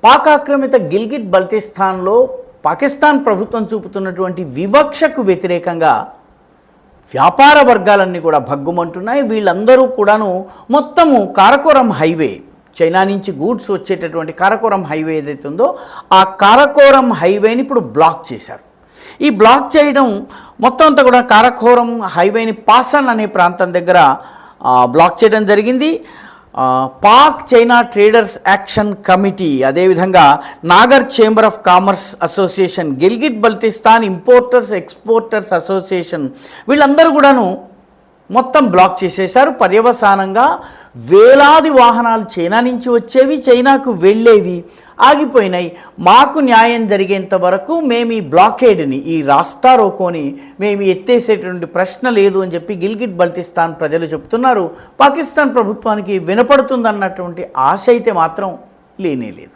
పాక్ ఆక్రమిత గిల్గిట్ బల్టిస్తాన్లో పాకిస్తాన్ ప్రభుత్వం చూపుతున్నటువంటి వివక్షకు వ్యతిరేకంగా వ్యాపార వర్గాలన్నీ కూడా భగ్గుమంటున్నాయి. వీళ్ళందరూ కూడాను మొత్తము కారకోరం హైవే, చైనా నుంచి గూడ్స్ వచ్చేటటువంటి కారకోరం హైవే ఏదైతే ఉందో ఆ కారకోరం హైవేని ఇప్పుడు బ్లాక్ చేశారు. ఈ బ్లాక్ చేయడం మొత్తం అంతా కూడా కారకోరం హైవేని పాసన్ అనే ప్రాంతం దగ్గర బ్లాక్ చేయడం జరిగింది. Pak China traders action committee, అదేవిధంగా Nagar chamber of commerce association, Gilgit Baltistan importers exporters association వీళ్ళందరూ కూడాను మొత్తం బ్లాక్ చేసేశారు. పర్యవసానంగా వేలాది వాహనాలు చైనా నుంచి వచ్చేవి, చైనాకు వెళ్ళేవి ఆగిపోయినాయి. మాకు న్యాయం జరిగేంత వరకు మేము ఈ బ్లాకేడ్ని, ఈ రాస్తా రోకోని మేము ఎత్తేసేటువంటి ప్రశ్న లేదు అని చెప్పి గిల్గిట్ బల్టిస్తాన్ ప్రజలు చెప్తున్నారు. పాకిస్తాన్ ప్రభుత్వానికి వినపడుతుందన్నటువంటి ఆశ అయితే మాత్రం లేనేలేదు.